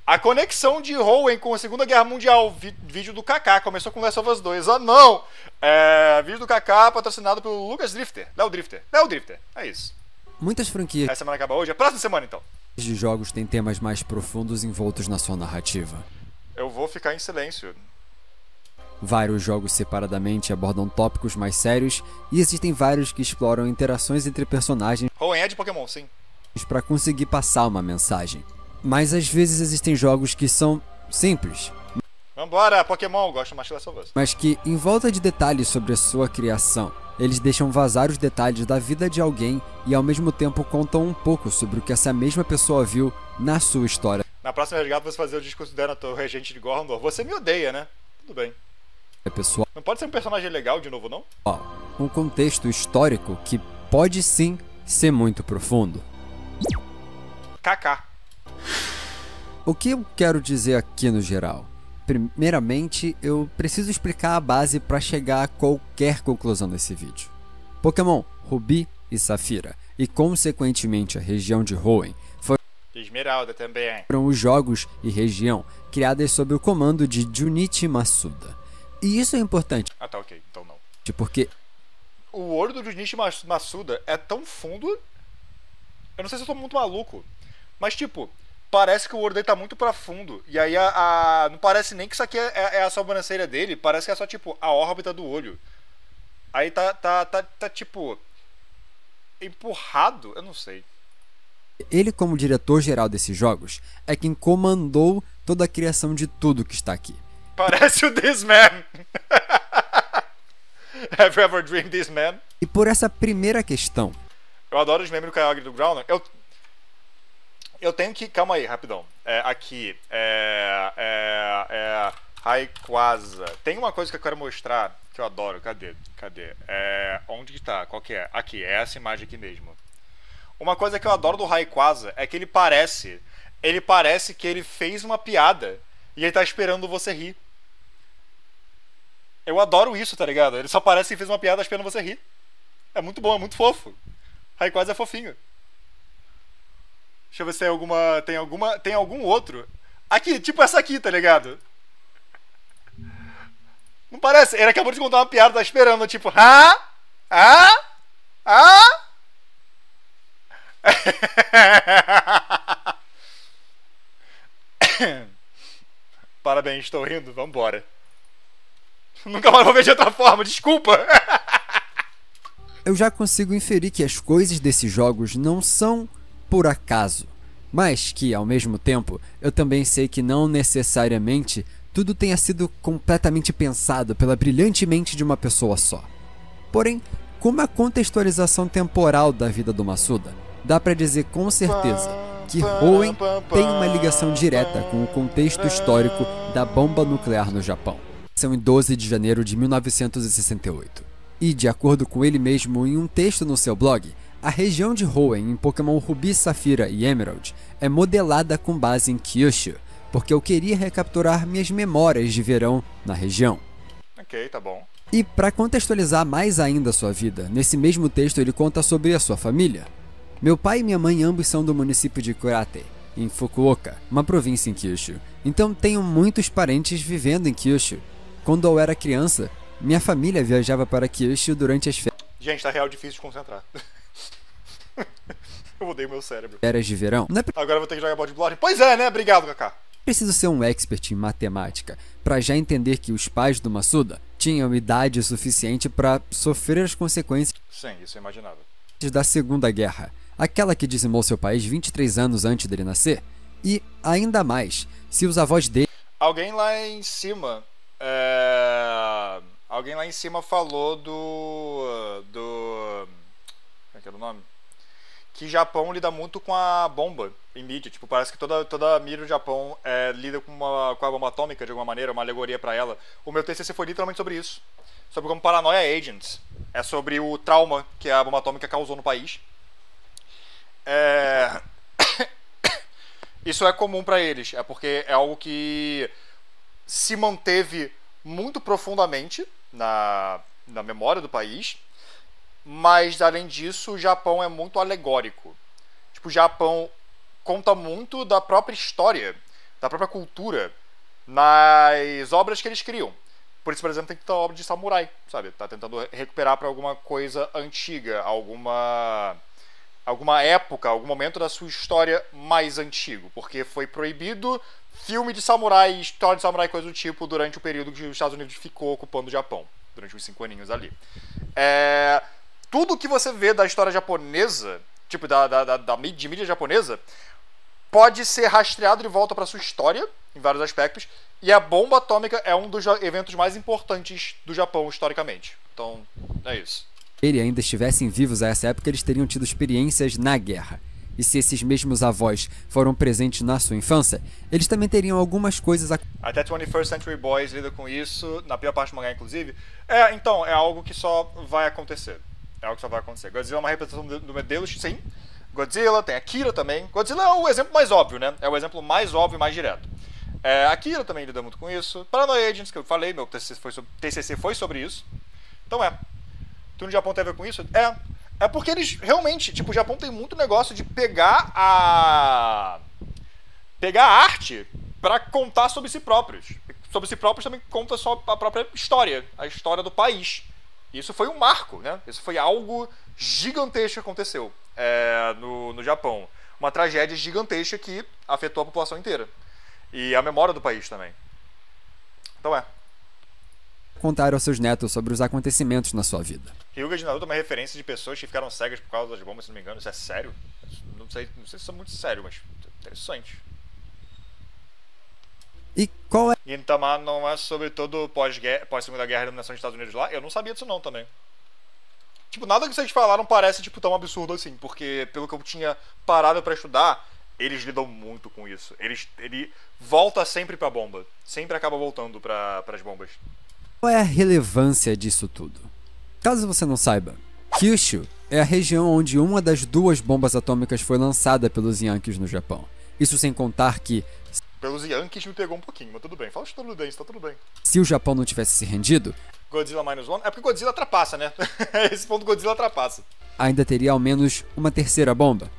A conexão de Hoenn com a Segunda Guerra Mundial. Vídeo do Kaká. Começou com Last of Us 2. Ah, não! Vídeo do Kaká patrocinado pelo Lucas Drifter. Léo Drifter. É isso. Muitas franquias Essa semana acaba hoje. É a próxima semana, então. de jogos têm temas mais profundos envoltos na sua narrativa. Eu vou ficar em silêncio. Vários jogos separadamente abordam tópicos mais sérios e existem vários que exploram interações entre personagens Hoenn é de Pokémon, sim. para conseguir passar uma mensagem. Mas às vezes existem jogos que são simples, Vambora, Pokémon. Gosto mais de Last of Us. mas que, em volta de detalhes sobre a sua criação, eles deixam vazar os detalhes da vida de alguém e ao mesmo tempo contam um pouco sobre o que essa mesma pessoa viu na sua história Na próxima resgate você fazer o discurso dela, o regente de Gorondor. Você me odeia, né? Tudo bem. pessoal. Não pode ser um personagem legal de novo, não? Um contexto histórico que pode sim ser muito profundo. Kaká. O que eu quero dizer aqui no geral? Primeiramente, eu preciso explicar a base para chegar a qualquer conclusão desse vídeo. Pokémon Rubi e Safira, e consequentemente a região de Hoenn, Esmeralda também. foram os jogos e região criadas sob o comando de Junichi Masuda. E isso é importante, Ah, tá, ok. Então não. porque O ouro do Junichi Masuda é tão fundo. Eu não sei se eu tô muito maluco. Mas, tipo, parece que o ouro dele tá muito pra fundo. E aí não parece nem que isso aqui é a sobrancelha dele. Parece que é só, tipo, a órbita do olho. Aí tá tipo, empurrado. Eu não sei. ele, como diretor-geral desses jogos, é quem comandou toda a criação de tudo que está aqui. Parece o This Man. Have you ever dreamed this man? E por essa primeira questão, Eu adoro os memes do Kyogre e do Groudon. Eu tenho que... Calma aí, rapidão. Aqui. Rayquaza. Tem uma coisa que eu quero mostrar que eu adoro. Cadê? Onde que tá? Qual que é? Aqui. É essa imagem aqui mesmo. Uma coisa que eu adoro do Rayquaza é que ele parece que ele fez uma piada e ele tá esperando você rir. Eu adoro isso, tá ligado? Ele só parece que fez uma piada esperando você rir. É muito bom, é muito fofo. Rayquaza é fofinho. Deixa eu ver se tem algum outro. Aqui, tipo essa aqui, tá ligado? Não parece? Ele acabou de contar uma piada, tá esperando, tipo, Parabéns, estou rindo, vambora. Nunca mais vou ver de outra forma, desculpa. eu já consigo inferir que as coisas desses jogos não são por acaso, mas que, ao mesmo tempo, eu também sei que não necessariamente tudo tenha sido completamente pensado pela brilhante mente de uma pessoa só. Porém, como a contextualização temporal da vida do Masuda, dá pra dizer com certeza que Hoenn tem uma ligação direta com o contexto histórico da bomba nuclear no Japão. São em 12 de janeiro de 1968. E, de acordo com ele mesmo em um texto no seu blog, a região de Hoenn em Pokémon Rubi, Safira e Emerald é modelada com base em Kyushu, porque eu queria recapturar minhas memórias de verão na região. Ok, tá bom. E para contextualizar mais ainda a sua vida, nesse mesmo texto ele conta sobre a sua família. Meu pai e minha mãe ambos são do município de Kurate, em Fukuoka, uma província em Kyushu. Então tenho muitos parentes vivendo em Kyushu. Quando eu era criança, minha família viajava para Kyushu durante as Gente, tá real difícil de concentrar. Eu odeio meu cérebro. férias de verão. Não é Agora eu vou ter que jogar Body Blood. Pois é, né? Obrigado, Kaká. preciso ser um expert em matemática para já entender que os pais do Masuda tinham idade suficiente para sofrer as consequências Sim, isso é imaginável. da Segunda Guerra, aquela que dizimou seu país 23 anos antes dele nascer. E, ainda mais, se os avós dele Alguém lá em cima... Alguém lá em cima falou Como é que era o nome? Que Japão lida muito com a bomba em mídia. Tipo, parece que toda a mídia do Japão lida com a bomba atômica de alguma maneira, uma alegoria pra ela. O meu TCC foi literalmente sobre isso. Sobre como Paranoia Agents. É sobre o trauma que a bomba atômica causou no país. Isso é comum pra eles. É porque é algo que se manteve muito profundamente na memória do país. Mas, além disso, o Japão é muito alegórico. Tipo, o Japão conta muito da própria história da própria cultura nas obras que eles criam. Por isso, por exemplo, tem que ter obra de samurai, sabe? Tá tentando recuperar para alguma coisa antiga, alguma época, algum momento da sua história mais antigo, porque foi proibido filme de samurai, história de samurai, coisa do tipo, durante o período que os Estados Unidos ficou ocupando o Japão, durante uns 5 aninhos ali. Tudo que você vê da história japonesa, tipo de mídia japonesa, pode ser rastreado de volta para sua história, em vários aspectos, e a bomba atômica é um dos eventos mais importantes do Japão, historicamente. Então, é isso. Ele ainda estivessem vivos a essa época, eles teriam tido experiências na guerra. E se esses mesmos avós foram presentes na sua infância, eles também teriam algumas coisas Até 21st Century Boys lida com isso, na pior parte do mangá, inclusive. Então, é algo que só vai acontecer. Godzilla é uma representação do modelo, sim. Godzilla, tem Akira também. Godzilla é o exemplo mais óbvio, né? É o exemplo mais óbvio e mais direto. Akira também lida muito com isso. Paranoia Agents, que eu falei, meu TCC foi sobre isso. Então Tu no Japão tem a ver com isso? É porque eles realmente, tipo, o Japão tem muito negócio de pegar a arte pra contar sobre si próprios. Sobre si próprios também conta só a própria história, a história do país. E isso foi um marco, né? Isso foi algo gigantesco que aconteceu no Japão. Uma tragédia gigantesca que afetou a população inteira. E a memória do país também. Então contar aos seus netos sobre os acontecimentos na sua vida. Hyuga de Naruto é uma referência de pessoas que ficaram cegas por causa das bombas, se não me engano. Isso é sério? Não sei se isso é muito sério, mas interessante. E qual é... Gintama não é sobre todo pós-segunda guerra e dominação dos Estados Unidos lá? Eu não sabia disso não também. Tipo, nada que vocês falaram parece tipo tão absurdo assim, porque pelo que eu tinha parado pra estudar, eles lidam muito com isso. Ele volta sempre pra bomba. Sempre acaba voltando pras bombas. Qual é a relevância disso tudo? Caso você não saiba, Kyushu é a região onde uma das 2 bombas atômicas foi lançada pelos Yankees no Japão. Isso sem contar que... Pelos Yankees me pegou um pouquinho, mas tudo bem. Fala estadunidense, tá tudo bem. Se o Japão não tivesse se rendido... Godzilla -1? É porque Godzilla trapaça, né? Esse ponto Godzilla trapaça. Ainda teria ao menos uma 3ª bomba.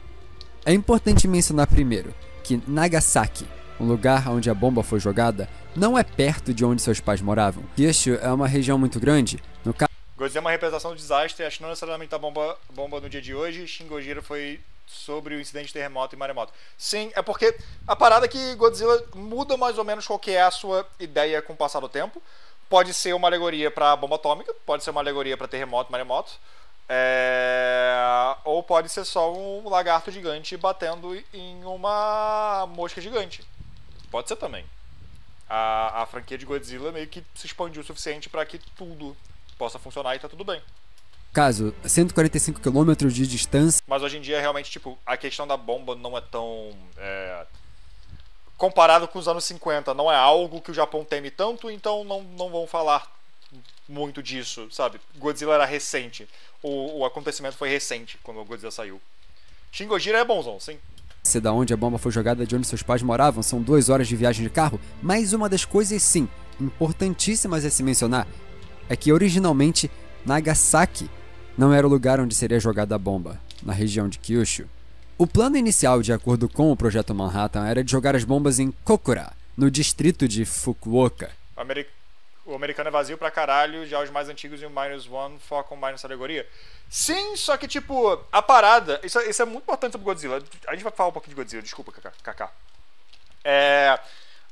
É importante mencionar primeiro que Nagasaki, um lugar onde a bomba foi jogada, não é perto de onde seus pais moravam. Kyushu é uma região muito grande. No caso, Godzilla é uma representação do desastre, acho que não necessariamente a bomba no dia de hoje. Shin Gojira foi sobre o incidente de terremoto e maremoto. Sim, é porque a parada é que Godzilla muda mais ou menos qual que é a sua ideia com o passar do tempo. Pode ser uma alegoria para bomba atômica, pode ser uma alegoria para terremoto e maremoto. Ou pode ser só um lagarto gigante batendo em uma mosca gigante. Pode ser também. A franquia de Godzilla meio que se expandiu o suficiente para que tudo possa funcionar e tá tudo bem. Caso, 145 km de distância... Mas hoje em dia, realmente, tipo, a questão da bomba não é tão... comparado com os anos 50, não é algo que o Japão teme tanto, então não vão falar muito disso, sabe? Godzilla era recente. O acontecimento foi recente, quando o Godzilla saiu. Shin Gojira é bonzão, sim. Se da onde a bomba foi jogada de onde seus pais moravam são 2 horas de viagem de carro, mas uma das coisas, sim, importantíssimas a se mencionar, é que originalmente Nagasaki não era o lugar onde seria jogada a bomba, na região de Kyushu. O plano inicial, de acordo com o Projeto Manhattan, era de jogar as bombas em Kokura, no distrito de Fukuoka. O americano é vazio pra caralho, já os mais antigos e o -1 focam mais nessa alegoria. Sim, só que tipo, a parada, isso é muito importante sobre Godzilla. A gente vai falar um pouquinho de Godzilla, desculpa, Kaká.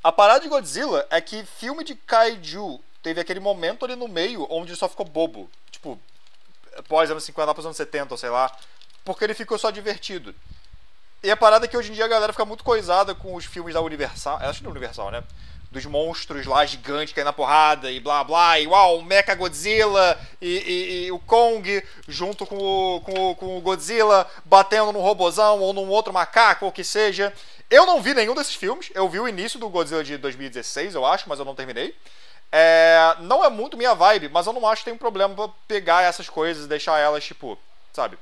A parada de Godzilla é que filme de Kaiju teve aquele momento ali no meio onde ele só ficou bobo. Tipo, pós anos 50 lá pros anos 70, ou sei lá. Porque ele ficou só divertido. E a parada é que hoje em dia a galera fica muito coisada com os filmes da Universal. Acho que da Universal, né? Dos monstros lá gigantes caindo na porrada e blá blá. E uau, o Mecha Godzilla e o Kong junto com o Godzilla batendo num robozão ou num outro macaco ou o que seja. Eu não vi nenhum desses filmes. Eu vi o início do Godzilla de 2016, eu acho, mas eu não terminei. Não é muito minha vibe, mas eu não acho que tem um problema pra pegar essas coisas e deixar elas, tipo, sabe,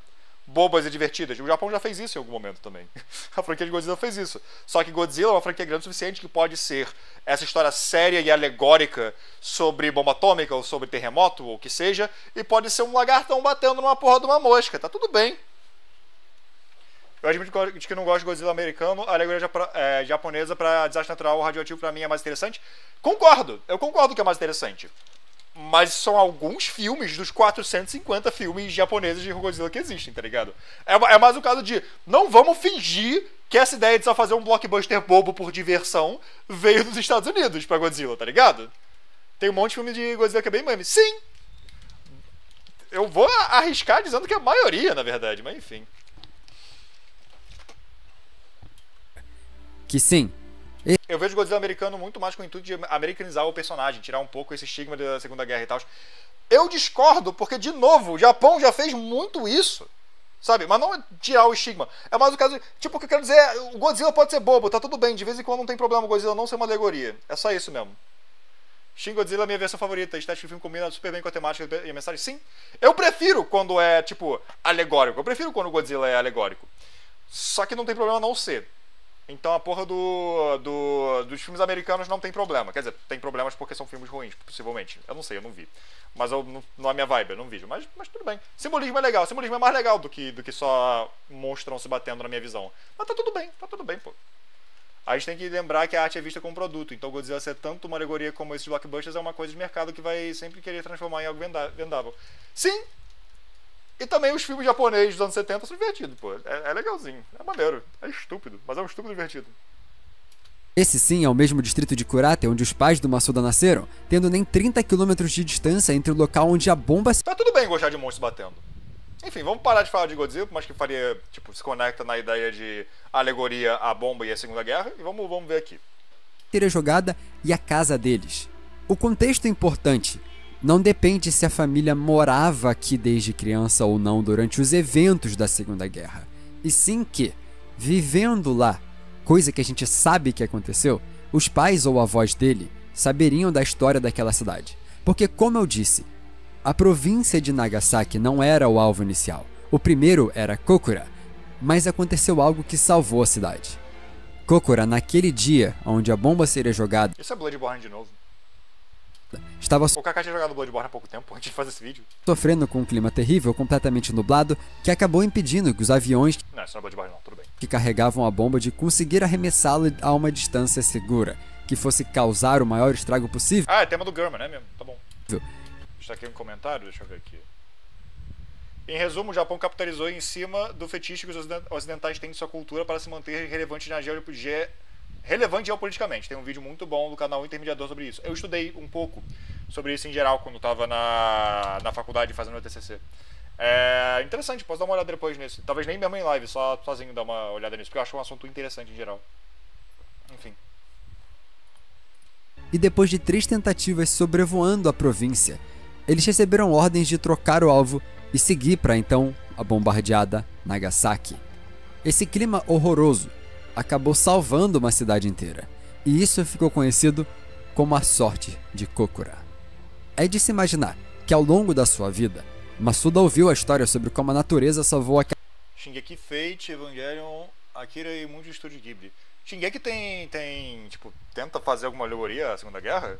bobas e divertidas. O Japão já fez isso em algum momento também. A franquia de Godzilla fez isso. Só que Godzilla é uma franquia grande o suficiente que pode ser essa história séria e alegórica sobre bomba atômica ou sobre terremoto ou o que seja, e pode ser um lagartão batendo numa porra de uma mosca. Tá tudo bem. Eu admito de que não gosto de Godzilla americano, a alegoria japonesa pra desastre natural radioativo pra mim é mais interessante. Concordo, eu concordo que é mais interessante. Mas são alguns filmes dos 450 filmes japoneses de Godzilla que existem, tá ligado? É mais um caso de não vamos fingir que essa ideia de só fazer um blockbuster bobo por diversão veio dos Estados Unidos pra Godzilla, tá ligado? Tem um monte de filme de Godzilla que é bem meme. Sim! Eu vou arriscar dizendo que é a maioria, na verdade, mas enfim. Que sim. Eu vejo o Godzilla americano muito mais com o intuito de americanizar o personagem, tirar um pouco esse estigma da Segunda Guerra e tal. Eu discordo, porque, de novo, o Japão já fez muito isso, sabe? Mas não tirar o estigma. É mais o caso, tipo, o que eu quero dizer é, o Godzilla pode ser bobo, tá tudo bem, de vez em quando não tem problema o Godzilla não ser uma alegoria. É só isso mesmo. Shin Godzilla é a minha versão favorita, a estética do filme combina super bem com a temática e a mensagem. Sim, eu prefiro quando é, tipo, alegórico. Eu prefiro quando o Godzilla é alegórico. Só que não tem problema não ser. Então a porra dos filmes americanos não tem problema. Quer dizer, tem problemas porque são filmes ruins, possivelmente. Eu não sei, eu não vi. Mas não é minha vibe, eu não vejo. Mas tudo bem. Simbolismo é legal. Simbolismo é mais legal do que só monstrão se batendo na minha visão. Mas tá tudo bem, pô. A gente tem que lembrar que a arte é vista como produto. Então Godzilla ser tanto uma alegoria como esses blockbusters é uma coisa de mercado que vai sempre querer transformar em algo vendável. Sim! E também os filmes japoneses dos anos 70 são divertidos, pô. É legalzinho, é maneiro, é estúpido, mas é um estúpido divertido. Esse sim é o mesmo distrito de Kurate onde os pais do Masuda nasceram, tendo nem 30 km de distância entre o local onde a bomba... Tá tudo bem gostar de monstros batendo. Enfim, vamos parar de falar de Godzilla, mas que faria, tipo, se conecta na ideia de alegoria à bomba e à Segunda Guerra, e vamos ver aqui. ...seria jogada e a casa deles. O contexto é importante. Não depende se a família morava aqui desde criança ou não durante os eventos da Segunda Guerra. E sim que, vivendo lá, coisa que a gente sabe que aconteceu, os pais ou avós dele saberiam da história daquela cidade. Porque, como eu disse, a província de Nagasaki não era o alvo inicial. O primeiro era Kokura, mas aconteceu algo que salvou a cidade. Kokura, naquele dia onde a bomba seria jogada... Isso é Bloodborne de novo. Estava O Kaká tinha jogado Bloodborne há pouco tempo, antes de fazer esse vídeo. sofrendo com um clima terrível, completamente nublado, que acabou impedindo que os aviões Não, isso não é Bloodborne não, tudo bem. que carregavam a bomba de conseguir arremessá-la a uma distância segura, que fosse causar o maior estrago possível. Ah, é tema do Gurman, né mesmo? Tá bom. Está aqui um comentário, deixa eu ver aqui. Em resumo, o Japão capitalizou em cima do fetiche que os ocidentais têm de sua cultura para se manter relevante relevante geopoliticamente. Tem um vídeo muito bom do canal Intermediador sobre isso. Eu estudei um pouco sobre isso em geral quando estava na faculdade fazendo o TCC. É interessante, posso dar uma olhada depois nisso. Talvez nem mesmo em live, só sozinho dar uma olhada nisso, porque eu acho um assunto interessante em geral. Enfim. E depois de 3 tentativas sobrevoando a província, eles receberam ordens de trocar o alvo e seguir para então a bombardeada Nagasaki. Esse clima horroroso acabou salvando uma cidade inteira, e isso ficou conhecido como a sorte de Kokura. É de se imaginar que ao longo da sua vida, Masuda ouviu a história sobre como a natureza salvou aquela... Shingeki, Fate, Evangelion, Akira e muitos estúdios Ghibli. Shingeki tipo, tenta fazer alguma alegoria à Segunda Guerra?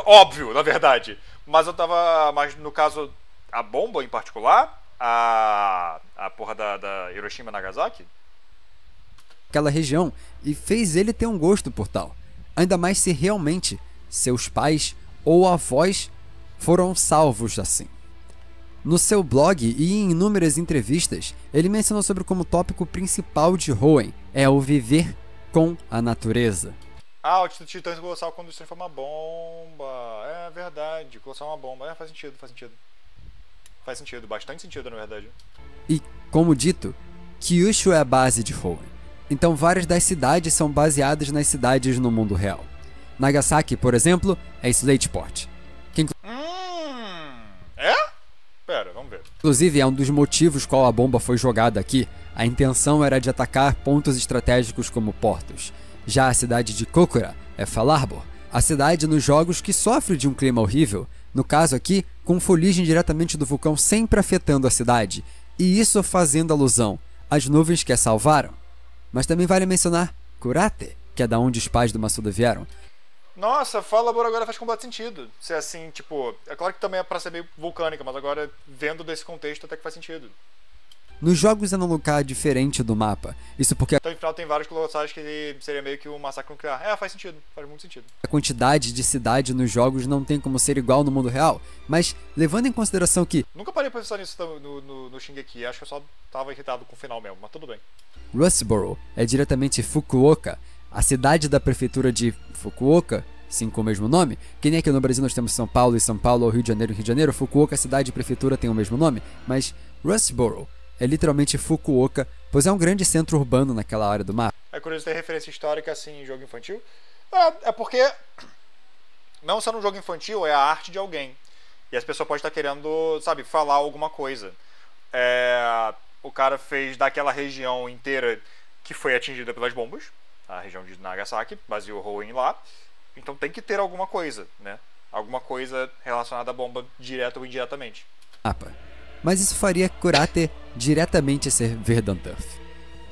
Óbvio, na verdade. Mas eu tava... Mas no caso, a bomba em particular, a porra da Hiroshima e Nagasaki... aquela região e fez ele ter um gosto por tal. Ainda mais se realmente seus pais ou avós foram salvos assim. No seu blog e em inúmeras entrevistas, ele mencionou sobre como o tópico principal de Hoenn é o viver com a natureza. Ah, o Titãs Colossal quando isso foi uma bomba. É verdade, Colossal é uma bomba. É, faz sentido. Faz sentido, bastante sentido na verdade. E, como dito, Kyushu é a base de Hoenn. Então várias das cidades são baseadas nas cidades no mundo real. Nagasaki, por exemplo, é Slateport. Que É? Pera, vamos ver. Inclusive é um dos motivos qual a bomba foi jogada aqui. A intenção era de atacar pontos estratégicos como portos. Já a cidade de Kokura é Fal Harbor, a cidade nos jogos que sofre de um clima horrível, no caso aqui, com fuligem diretamente do vulcão sempre afetando a cidade, e isso fazendo alusão às nuvens que a salvaram. Mas também vale mencionar Kurate, que é da onde os pais do Masuda vieram. Nossa, Fal Harbor agora faz completo sentido. Se é assim, tipo, é claro que também é pra ser meio vulcânica, mas agora, vendo desse contexto, até que faz sentido. Nos jogos é num lugar diferente do mapa. Isso porque Então, no final, tem vários colossados que seria meio que um massacre nuclear. É, faz sentido. Faz muito sentido. a quantidade de cidade nos jogos não tem como ser igual no mundo real. Mas, levando em consideração que Nunca parei pra pensar nisso no Shingeki. Acho que eu só tava irritado com o final mesmo, mas tudo bem. Rustboro é diretamente Fukuoka, a cidade da prefeitura de Fukuoka, sim com o mesmo nome, que nem aqui no Brasil nós temos São Paulo e São Paulo, ou Rio de Janeiro e Rio de Janeiro, Fukuoka, cidade e prefeitura tem o mesmo nome, mas Rustboro é literalmente Fukuoka, pois é um grande centro urbano naquela área do mapa. É curioso ter referência histórica assim em jogo infantil. É porque, não sendo um jogo infantil, é a arte de alguém. E as pessoas podem estar querendo, sabe, falar alguma coisa. O cara fez daquela região inteira que foi atingida pelas bombas, a região de Nagasaki, baseou Hoenn lá. Então tem que ter alguma coisa, né? Alguma coisa relacionada à bomba, direta ou indiretamente. Mas isso faria Kurate diretamente ser Verdanturf.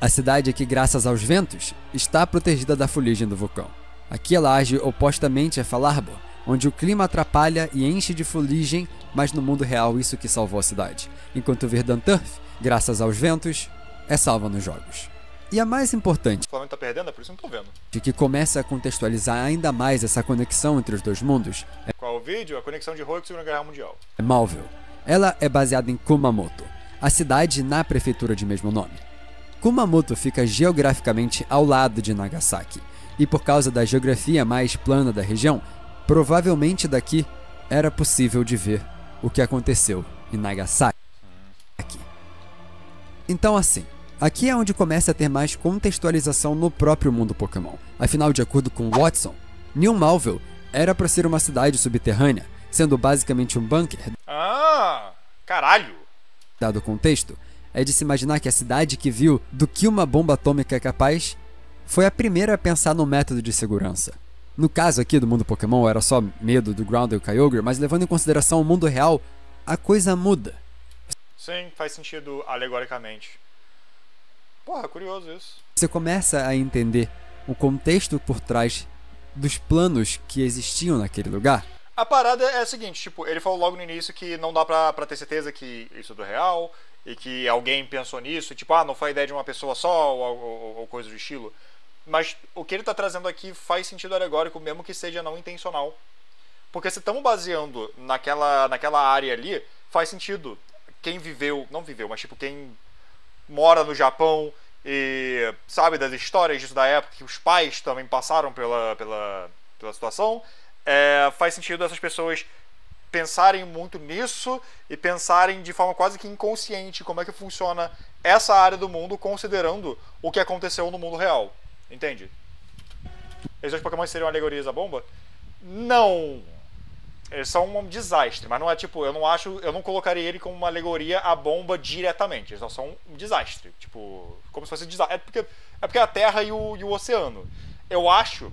A cidade que, graças aos ventos, está protegida da fuligem do vulcão. Aqui ela age opostamente a Falarbor, onde o clima atrapalha e enche de fuligem, mas no mundo real isso que salvou a cidade. Enquanto Verdanturf, graças aos ventos, é salva nos jogos. E a mais importante, O Flamengo tá perdendo, é por isso que eu não tô vendo. de que começa a contextualizar ainda mais essa conexão entre os dois mundos, Qual o vídeo? A conexão de Hoenn com a Segunda Guerra Mundial. é Malville. Ela é baseada em Kumamoto, a cidade na prefeitura de mesmo nome. Kumamoto fica geograficamente ao lado de Nagasaki, e por causa da geografia mais plana da região, provavelmente daqui era possível de ver o que aconteceu em Nagasaki. Então assim, aqui é onde começa a ter mais contextualização no próprio mundo Pokémon. Afinal, de acordo com Watson, New Malville era para ser uma cidade subterrânea, sendo basicamente um bunker. Ah, caralho! Dado o contexto, é de se imaginar que a cidade que viu do que uma bomba atômica é capaz foi a primeira a pensar no método de segurança. No caso aqui do mundo Pokémon era só medo do Ground e o Kyogre, mas levando em consideração o mundo real, a coisa muda. Sim, faz sentido alegoricamente. Porra, curioso isso. Você começa a entender o contexto por trás dos planos que existiam naquele lugar. A parada é a seguinte, tipo, ele falou logo no início que não dá pra ter certeza que isso é do real, e que alguém pensou nisso, tipo, não foi a ideia de uma pessoa só, ou coisa do estilo. Mas o que ele tá trazendo aqui faz sentido alegórico, mesmo que seja não intencional. Porque se estamos baseando naquela área ali, faz sentido. Quem viveu, não viveu, mas tipo, quem mora no Japão e sabe das histórias disso da época, que os pais também passaram pela situação, faz sentido essas pessoas pensarem muito nisso e pensarem de forma quase que inconsciente como é que funciona essa área do mundo, considerando o que aconteceu no mundo real. Entende? Esses dois Pokémon seriam alegorias à bomba? Não! Eles são um desastre, mas não é tipo, eu não colocaria ele como uma alegoria à bomba diretamente. Eles só são um desastre. Tipo, como se fosse desastre. É porque a Terra e o oceano. Eu acho.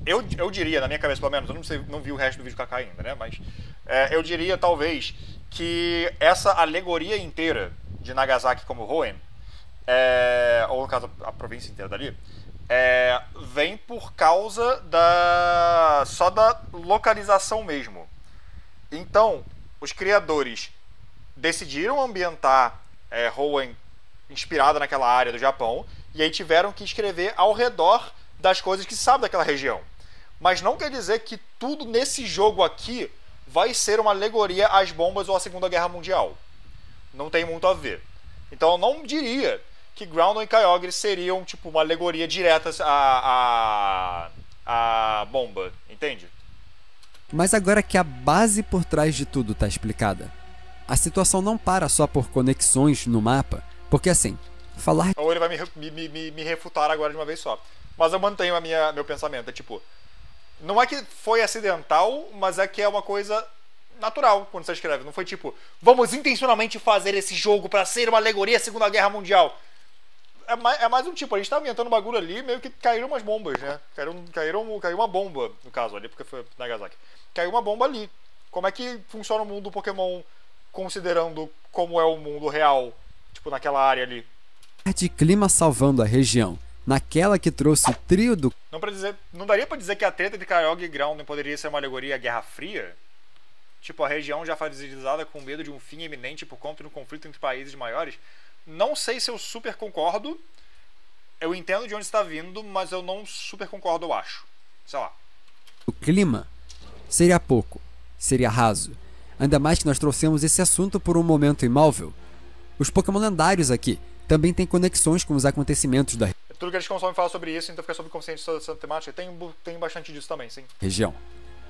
Eu diria, na minha cabeça pelo menos, eu não sei, não vi o resto do vídeo Kaká ainda, né? Mas eu diria talvez que essa alegoria inteira de Nagasaki como Hoenn, ou no caso a província inteira dali, vem por causa só da localização mesmo. Então, os criadores decidiram ambientar Hoenn inspirada naquela área do Japão, e aí tiveram que escrever ao redor das coisas que se sabe daquela região. Mas não quer dizer que tudo nesse jogo aqui vai ser uma alegoria às bombas ou à Segunda Guerra Mundial. Não tem muito a ver. Então eu não diria que Groudon e Kyogre seriam tipo uma alegoria direta à bomba, entende? Mas agora que a base por trás de tudo está explicada, a situação não para só por conexões no mapa, porque assim, falar Ou ele vai me refutar agora de uma vez só. Mas eu mantenho meu pensamento, é tipo, não é que foi acidental, mas é que é uma coisa natural quando você escreve. Não foi tipo, vamos intencionalmente fazer esse jogo pra ser uma alegoria à Segunda Guerra Mundial. É mais um tipo, a gente tá ambientando um bagulho ali, meio que caíram umas bombas, né? Caiu uma bomba, no caso ali, porque foi Nagasaki. Caiu uma bomba ali. Como é que funciona o mundo do Pokémon, considerando como é o mundo real, tipo, naquela área ali? de clima salvando a região, naquela que trouxe o trio do Não daria pra dizer que a treta de Kyogre e Groudon poderia ser uma alegoria à Guerra Fria? Tipo, a região já fragilizada com medo de um fim iminente por conta de um conflito entre países maiores? Não sei se eu super concordo. Eu entendo de onde está vindo, mas eu não super concordo, eu acho. Sei lá. O clima seria pouco, seria raso. Ainda mais que nós trouxemos esse assunto por um momento imóvel. Os Pokémon lendários aqui também têm conexões com os acontecimentos da Tudo que eles consomem fala sobre isso, então fica subconsciente sobre essa temática. Tem bastante disso também, sim. região.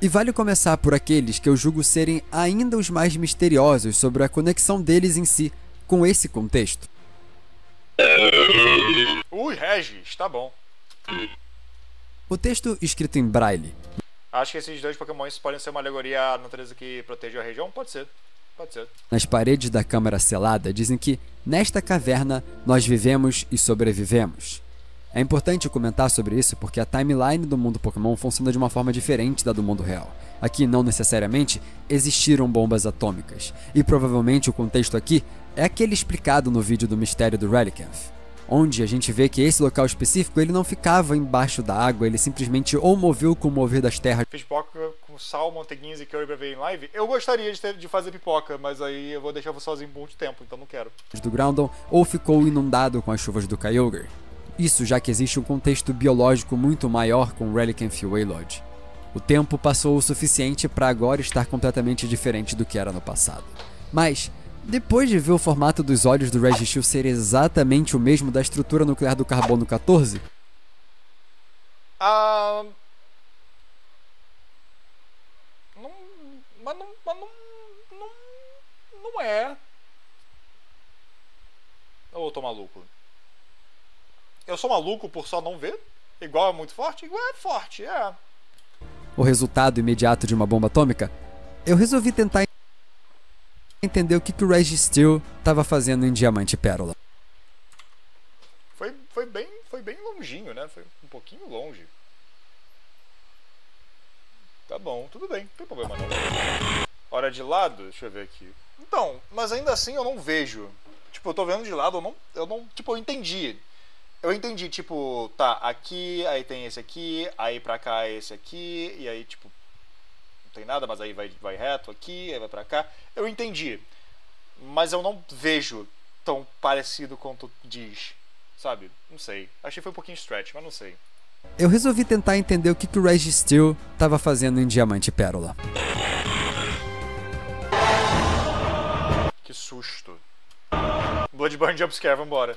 E vale começar por aqueles que eu julgo serem ainda os mais misteriosos sobre a conexão deles em si com esse contexto. Regis, tá bom. O texto escrito em braille. Acho que esses dois Pokémons podem ser uma alegoria à natureza que protege a região? Pode ser. Pode ser. Nas paredes da câmara selada dizem que, nesta caverna, nós vivemos e sobrevivemos. É importante comentar sobre isso porque a timeline do mundo Pokémon funciona de uma forma diferente da do mundo real. Aqui, não necessariamente, existiram bombas atômicas. E provavelmente o contexto aqui é aquele explicado no vídeo do mistério do Relicanth, onde a gente vê que esse local específico ele não ficava embaixo da água, ele simplesmente ou moveu com o mover das terras. Fiz pipoca com sal, manteiguinhas e curry pra ver em live. Eu gostaria de fazer pipoca, mas aí eu vou deixar você sozinho por muito tempo, então não quero. Do Groudon, ou ficou inundado com as chuvas do Kyogre. Isso já que existe um contexto biológico muito maior com Relicanth e Wailord. O tempo passou o suficiente para agora estar completamente diferente do que era no passado. Mas, depois de ver o formato dos olhos do Registeel ser exatamente o mesmo da estrutura nuclear do Carbono 14... Não é. Ou eu tô maluco? Eu sou maluco por só não ver? Igual é muito forte? Igual é forte, é. O resultado imediato de uma bomba atômica? Eu resolvi tentar entender o que o Registeel estava fazendo em Diamante e Pérola. Foi bem longinho, né? Foi um pouquinho longe. Tá bom, tudo bem, não tem problema não. Hora de lado, deixa eu ver aqui. Então, mas ainda assim eu não vejo. Tipo, eu tô vendo de lado, eu não, tipo, eu entendi. Eu entendi, tipo, tá, aqui, aí tem esse aqui, aí pra cá é esse aqui, e aí, tipo, não tem nada, mas aí vai reto aqui, aí vai pra cá. Eu entendi, mas eu não vejo tão parecido quanto diz, sabe? Não sei. Achei que foi um pouquinho stretch, mas não sei. Eu resolvi tentar entender o que o Registeel estava fazendo em Diamante e Pérola. Que susto. Bloodburn Jumpscare, vambora.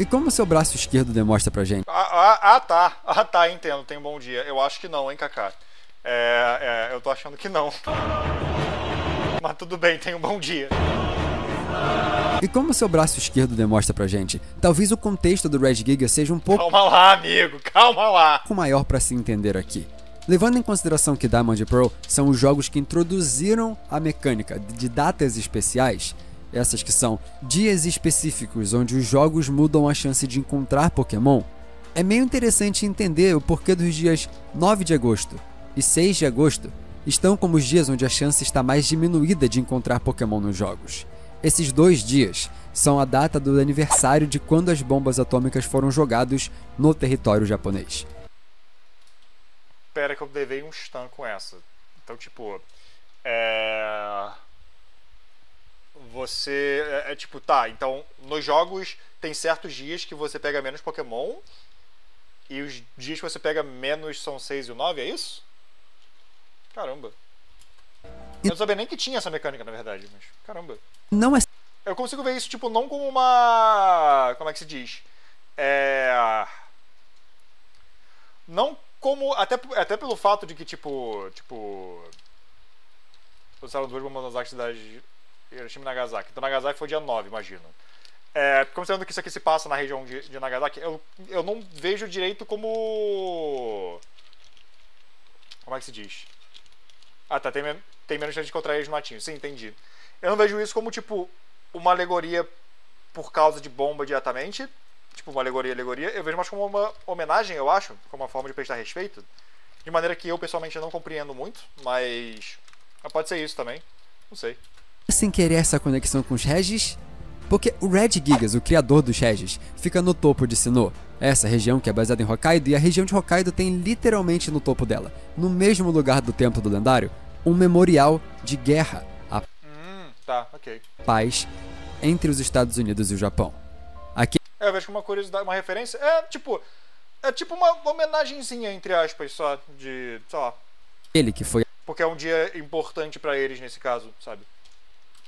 E como seu braço esquerdo demonstra pra gente? Tá, entendo, tem um bom dia. Eu acho que não, hein, Kaká. Eu tô achando que não. Mas tudo bem, tem um bom dia. E como seu braço esquerdo demonstra pra gente, talvez o contexto do Regigiga seja um pouco Calma lá, amigo, calma lá. maior pra se entender aqui. Levando em consideração que Diamond e Pearl são os jogos que introduziram a mecânica de datas especiais, essas que são dias específicos onde os jogos mudam a chance de encontrar Pokémon, é meio interessante entender o porquê dos dias 9 de agosto e 6 de agosto estão como os dias onde a chance está mais diminuída de encontrar Pokémon nos jogos. Esses 2 dias são a data do aniversário de quando as bombas atômicas foram jogadas no território japonês. Espera que eu levei um stun com essa. Então, tipo, você tipo, tá, então nos jogos tem certos dias que você pega menos Pokémon e os dias que você pega menos são 6 e o 9, é isso? Caramba. Eu não sabia nem que tinha essa mecânica, na verdade, mas caramba. Não é... Eu consigo ver isso, tipo, não como uma... Como é que se diz? Não como... Até pelo fato de que, tipo... Usaram 2 bombas nas cidades de Hiroshima e Nagasaki. Então Nagasaki foi dia 9, imagino. Considerando que isso aqui se passa na região de Nagasaki, eu não vejo direito como... Como é que se diz? Ah, tá, tem menos chance de encontrar eles no matinho. Sim, entendi. Eu não vejo isso como, tipo, uma alegoria por causa de bomba diretamente. Tipo, uma alegoria. Eu vejo mais como uma homenagem, eu acho. Como uma forma de prestar respeito. De maneira que eu, pessoalmente, não compreendo muito. Mas pode ser isso também. Não sei. Sem querer essa conexão com os Regis? Porque o Regigigas, o criador dos Regis, fica no topo de Sinnoh, essa região que é baseada em Hokkaido, e a região de Hokkaido tem literalmente no topo dela, no mesmo lugar do Templo do Lendário, um memorial de guerra. Tá, ok. paz entre os Estados Unidos e o Japão. Eu vejo que uma curiosidade, uma referência. É tipo uma homenagenzinha, entre aspas, só, de. Sei lá. Ele que foi Porque é um dia importante pra eles nesse caso, sabe?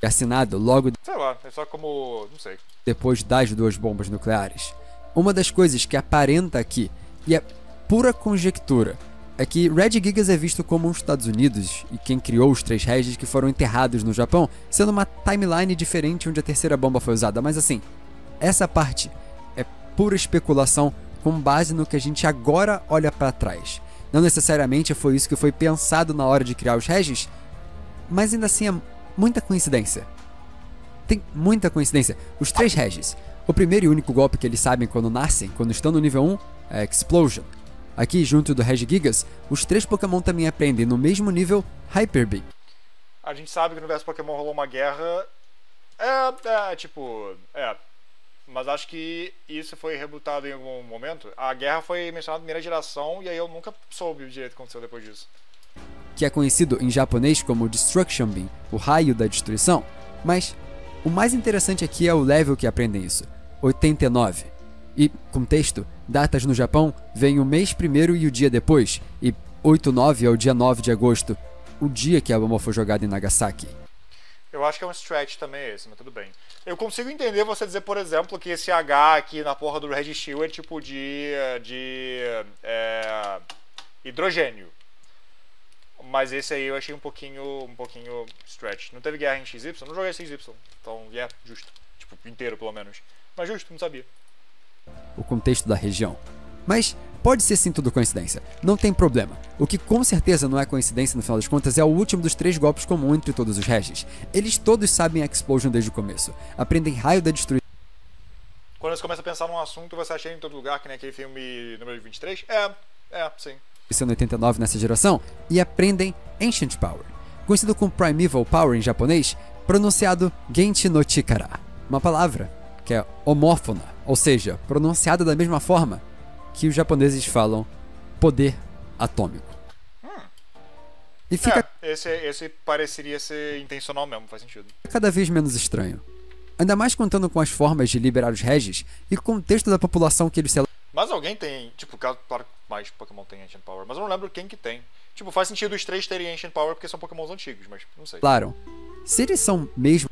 assinado logo Sei lá, é só como. Não sei. depois das duas bombas nucleares. Uma das coisas que aparenta aqui, e é pura conjectura, é que Red Gigas é visto como os Estados Unidos e quem criou os 3 Regis que foram enterrados no Japão, sendo uma timeline diferente onde a terceira bomba foi usada. Mas assim, essa parte é pura especulação com base no que a gente agora olha pra trás. Não necessariamente foi isso que foi pensado na hora de criar os Regis, mas ainda assim é muita coincidência. Tem muita coincidência. Os 3 Regis. O primeiro e único golpe que eles sabem quando nascem, quando estão no nível 1, é Explosion. Aqui, junto do Regigigas, os 3 Pokémon também aprendem no mesmo nível Hyper Beam. A gente sabe que no universo Pokémon rolou uma guerra. Mas acho que isso foi rebutado em algum momento. A guerra foi mencionada na primeira geração e aí eu nunca soube o direito que aconteceu depois disso. Que é conhecido em japonês como Destruction Beam, o raio da destruição. Mas o mais interessante aqui é o level que aprendem isso, 89. E, contexto, datas no Japão vêm o mês primeiro e o dia depois, e 8-9 é o dia 9 de agosto, o dia que a bomba foi jogada em Nagasaki. Eu acho que é um stretch também esse, mas tudo bem. Eu consigo entender você dizer, por exemplo, que esse H aqui na porra do Red Steel é tipo de hidrogênio. Mas esse aí eu achei um pouquinho stretch. Não teve guerra em XY? Não joguei XY. Então, justo. Tipo, inteiro pelo menos. Mas justo, não sabia. O contexto da região. Mas pode ser sim tudo coincidência. Não tem problema. O que com certeza não é coincidência no final das contas é o último dos 3 golpes comum entre todos os Regis. Eles todos sabem Explosion desde o começo. Aprendem raio da destruição. Quando você começa a pensar num assunto, você acha em todo lugar, que nem aquele filme número 23? Sim. Isso é no 89 nessa geração, e aprendem Ancient Power, conhecido como Primeval Power em japonês, pronunciado Genchi no Chikara, uma palavra que é homófona, ou seja, pronunciada da mesma forma que os japoneses falam poder atômico. E fica esse pareceria ser intencional mesmo, faz sentido. cada vez menos estranho. Ainda mais contando com as formas de liberar os Regis e o contexto da população que eles se. Mas alguém tem, tipo, claro que mais Pokémon tem Ancient Power, mas eu não lembro quem que tem. Tipo, faz sentido os 3 terem Ancient Power porque são Pokémons antigos, mas não sei. Claro, se eles são mesmo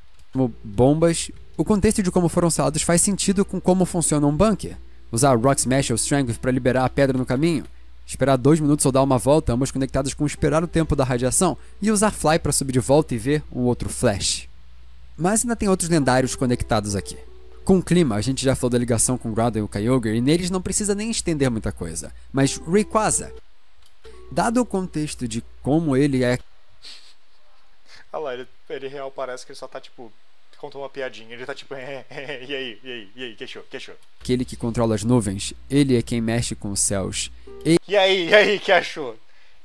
bombas, o contexto de como foram selados faz sentido com como funciona um bunker. Usar Rock Smash ou Strength para liberar a pedra no caminho, esperar 2 minutos ou dar uma volta, ambos conectados com esperar o tempo da radiação, e usar Fly para subir de volta e ver um outro Flash. Mas ainda tem outros lendários conectados aqui. Com o clima, a gente já falou da ligação com Groudon e o Kyogre, e neles não precisa nem estender muita coisa. Mas Rayquaza, dado o contexto de como ele é... Olha lá, ele real parece que ele só tá tipo, contou uma piadinha, ele tá tipo, e aí, queixou. aquele que controla as nuvens, ele é quem mexe com os céus. E aí, que achou?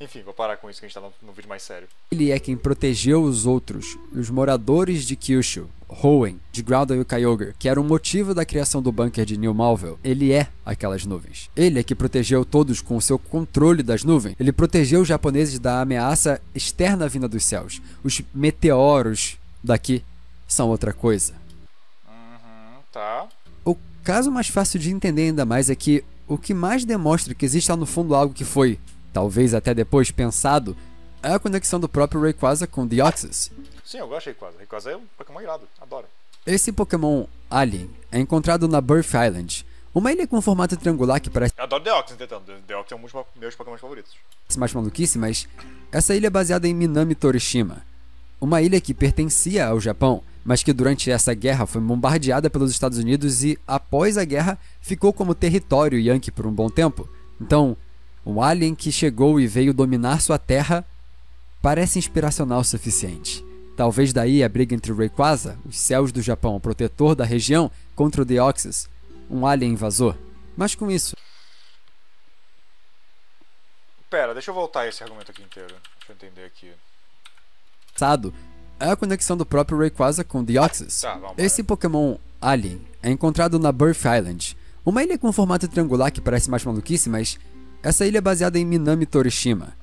Enfim, vou parar com isso que a gente tá no vídeo mais sério. Ele é quem protegeu os outros, os moradores de Kyushu, Hoenn, de Groudon e o Kyogre, que era o motivo da criação do bunker de New Malville. Ele é aquelas nuvens. Ele é que protegeu todos com o seu controle das nuvens. Ele protegeu os japoneses da ameaça externa vinda dos céus. Os meteoros daqui são outra coisa. Tá. O caso mais fácil de entender ainda mais é que o que mais demonstra que existe lá no fundo algo que foi, talvez até depois, pensado, é a conexão do próprio Rayquaza com Deoxys. Sim, eu gosto de Rayquaza. Rayquaza é um Pokémon irado, adoro. Esse Pokémon Alien é encontrado na Birth Island, uma ilha com formato triangular que parece Eu adoro Deoxys, entretanto. Deoxys é um dos meus Pokémon favoritos. mais maluquice, mas essa ilha é baseada em Minami Torishima, uma ilha que pertencia ao Japão, mas que durante essa guerra foi bombardeada pelos Estados Unidos e, após a guerra, ficou como território Yankee por um bom tempo. Então, um alien que chegou e veio dominar sua terra parece inspiracional o suficiente. Talvez daí a briga entre o Rayquaza, os céus do Japão, o protetor da região, contra o Deoxys, um alien invasor. Mas com isso... Pera, deixa eu voltar esse argumento aqui inteiro. Deixa eu entender aqui. É a conexão do próprio Rayquaza com Deoxys. Tá, vamos Esse Pokémon Alien é encontrado na Birth Island, uma ilha com formato triangular que parece mais maluquice, mas essa ilha é baseada em Minami Torishima,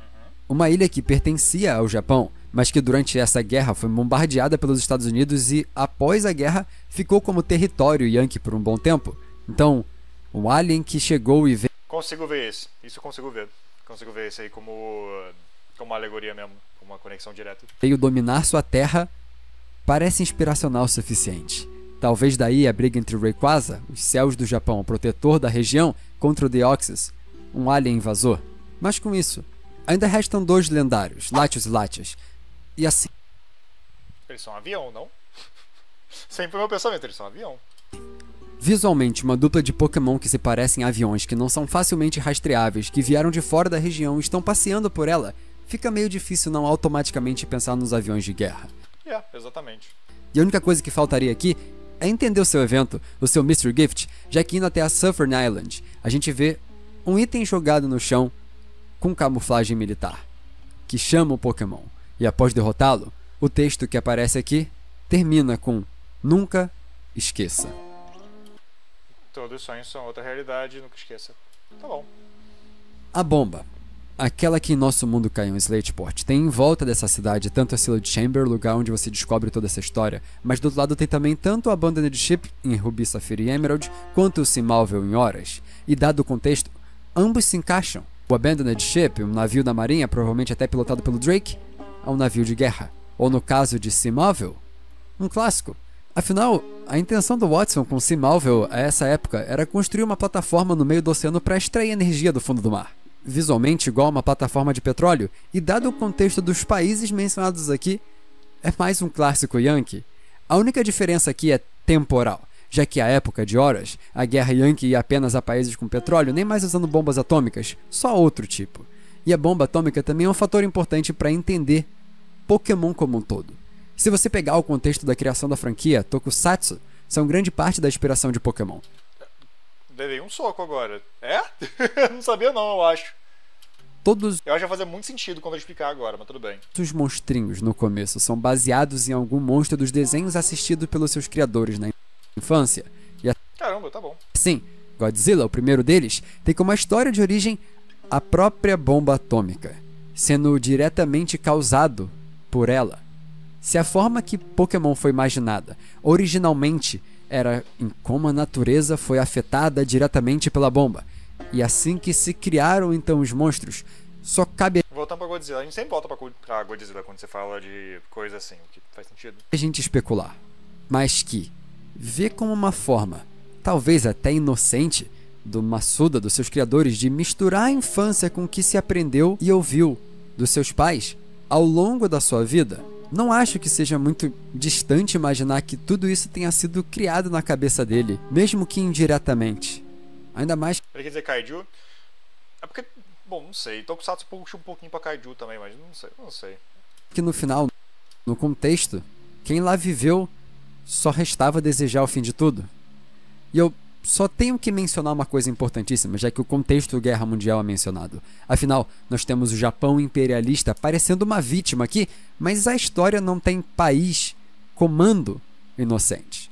uma ilha que pertencia ao Japão, mas que durante essa guerra foi bombardeada pelos Estados Unidos e, após a guerra, ficou como território Yankee por um bom tempo. Então, um alien que chegou e veio... Consigo ver isso. Isso eu consigo ver. Consigo ver isso aí como uma alegoria mesmo, como uma conexão direta. Veio dominar sua terra parece inspiracional o suficiente. Talvez daí a briga entre o Rayquaza, os céus do Japão, o protetor da região, contra o Deoxys, um alien invasor. Mas com isso, ainda restam 2 lendários, Latios e Latias. E assim... Eles são avião, não? Sempre o meu pensamento, eles são avião. Visualmente, uma dupla de Pokémon que se parecem a aviões, que não são facilmente rastreáveis, que vieram de fora da região e estão passeando por ela, fica meio difícil não automaticamente pensar nos aviões de guerra. Exatamente. E a única coisa que faltaria aqui é entender o seu evento, o seu Mystery Gift, já que indo até a Suffern Island, a gente vê um item jogado no chão com camuflagem militar, que chama o Pokémon. E após derrotá-lo, o texto que aparece aqui termina com "Nunca esqueça". Todos os sonhos são outra realidade, nunca esqueça. Tá bom. A bomba. Aquela que em nosso mundo caiu em Slateport. Tem em volta dessa cidade tanto a Sealed Chamber, lugar onde você descobre toda essa história, mas do outro lado tem também tanto a Abandoned Ship, em Ruby, Safira e Emerald, quanto o Simálvel em Horas. E dado o contexto, ambos se encaixam. O Abandoned Ship, um navio da marinha, provavelmente até pilotado pelo Drake, é um navio de guerra. Ou no caso de Simálvel, um clássico. Afinal, a intenção do Watson com Simálvel a essa época era construir uma plataforma no meio do oceano para extrair energia do fundo do mar. Visualmente igual a uma plataforma de petróleo, e dado o contexto dos países mencionados aqui, é mais um clássico Yankee. A única diferença aqui é temporal, já que a época de Horas, a guerra Yankee ia apenas a países com petróleo, nem mais usando bombas atômicas, só outro tipo. E a bomba atômica também é um fator importante para entender Pokémon como um todo. Se você pegar o contexto da criação da franquia, Tokusatsu são grande parte da inspiração de Pokémon. Levei um soco agora. É? Não sabia não, eu acho. Todos Eu acho que vai fazer muito sentido quando eu explicar agora, mas tudo bem. os monstrinhos no começo são baseados em algum monstro dos desenhos assistidos pelos seus criadores na infância. E Caramba, tá bom. assim, Godzilla, o primeiro deles, tem como a história de origem a própria bomba atômica, sendo diretamente causado por ela. Se a forma que Pokémon foi imaginada originalmente era em como a natureza foi afetada diretamente pela bomba, e assim que se criaram então os monstros, só cabe Voltando pra Godzilla. A gente sempre volta pra Godzilla quando você fala de coisa assim, o que faz sentido. a gente especular, mas que vê como uma forma, talvez até inocente, do Masuda, dos seus criadores, de misturar a infância com o que se aprendeu e ouviu dos seus pais ao longo da sua vida. Não acho que seja muito distante imaginar que tudo isso tenha sido criado na cabeça dele, mesmo que indiretamente. Ainda mais Ele quer dizer Kaiju? É porque, bom, não sei. Tokusatsu puxa um pouquinho pra Kaiju também, mas não sei. que no final, no contexto, quem lá viveu só restava desejar o fim de tudo. E eu só tenho que mencionar uma coisa importantíssima, já que o contexto Guerra Mundial é mencionado. Afinal, nós temos o Japão imperialista parecendo uma vítima aqui, mas a história não tem país, comando inocente.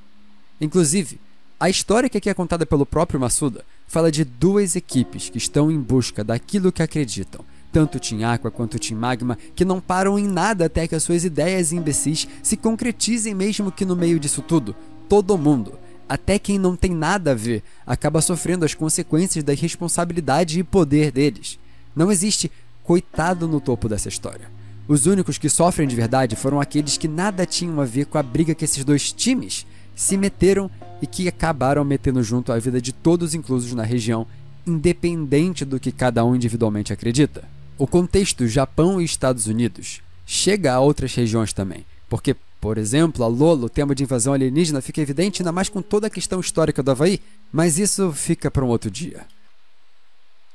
Inclusive, a história que aqui é contada pelo próprio Masuda fala de 2 equipes que estão em busca daquilo que acreditam. Tanto o Team Aqua quanto o Team Magma, que não param em nada até que as suas ideias imbecis se concretizem, mesmo que no meio disso tudo, todo mundo, até quem não tem nada a ver, acaba sofrendo as consequências da irresponsabilidade e poder deles. Não existe coitado no topo dessa história. Os únicos que sofrem de verdade foram aqueles que nada tinham a ver com a briga que esses 2 times se meteram e que acabaram metendo junto a vida de todos inclusos na região, independente do que cada um individualmente acredita. O contexto Japão e Estados Unidos chega a outras regiões também, porque, por exemplo, a Lola, o tema de invasão alienígena fica evidente, ainda mais com toda a questão histórica do Havaí, mas isso fica para um outro dia.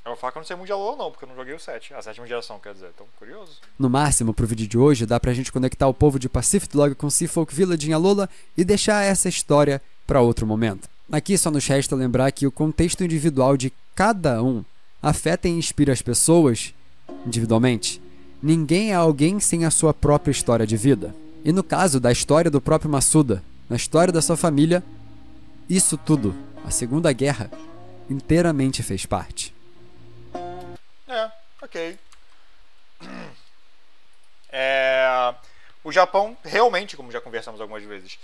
Eu vou falar que eu não sei muito de Alola não, porque eu não joguei o 7, a 7ª geração, quer dizer, tão curioso. No máximo, pro vídeo de hoje, dá pra gente conectar o povo de Pacific Log com Seafolk Village em Alola e deixar essa história para outro momento. Aqui só nos resta lembrar que o contexto individual de cada um afeta e inspira as pessoas individualmente. Ninguém é alguém sem a sua própria história de vida. E no caso da história do próprio Masuda, na história da sua família, isso tudo, a Segunda Guerra, inteiramente fez parte. Ok. o Japão realmente, como já conversamos algumas vezes,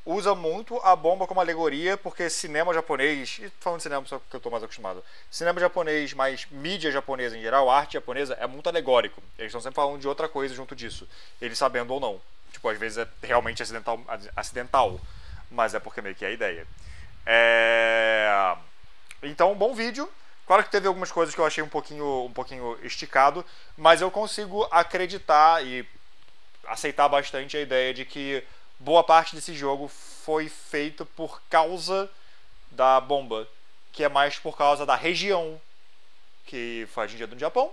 usa muito a bomba como alegoria, porque cinema japonês, e falando de cinema só que eu tô mais acostumado, cinema japonês, mais mídia japonesa em geral, arte japonesa, é muito alegórico. Eles estão sempre falando de outra coisa junto disso, eles sabendo ou não. Tipo, às vezes é realmente acidental, mas é porque meio que é a ideia. Então, bom vídeo. Claro que teve algumas coisas que eu achei um pouquinho esticado, mas eu consigo acreditar e aceitar bastante a ideia de que boa parte desse jogo foi feito por causa da bomba, que é mais por causa da região que faz sentido no Japão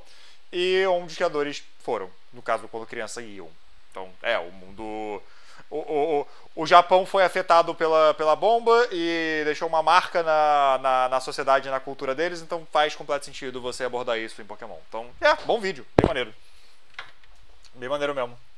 e onde os criadores foram, no caso quando criança iam. Então, o mundo... O Japão foi afetado pela bomba e deixou uma marca na sociedade e na cultura deles, então faz completo sentido você abordar isso em Pokémon. Então, bom vídeo, bem maneiro. Bem maneiro mesmo.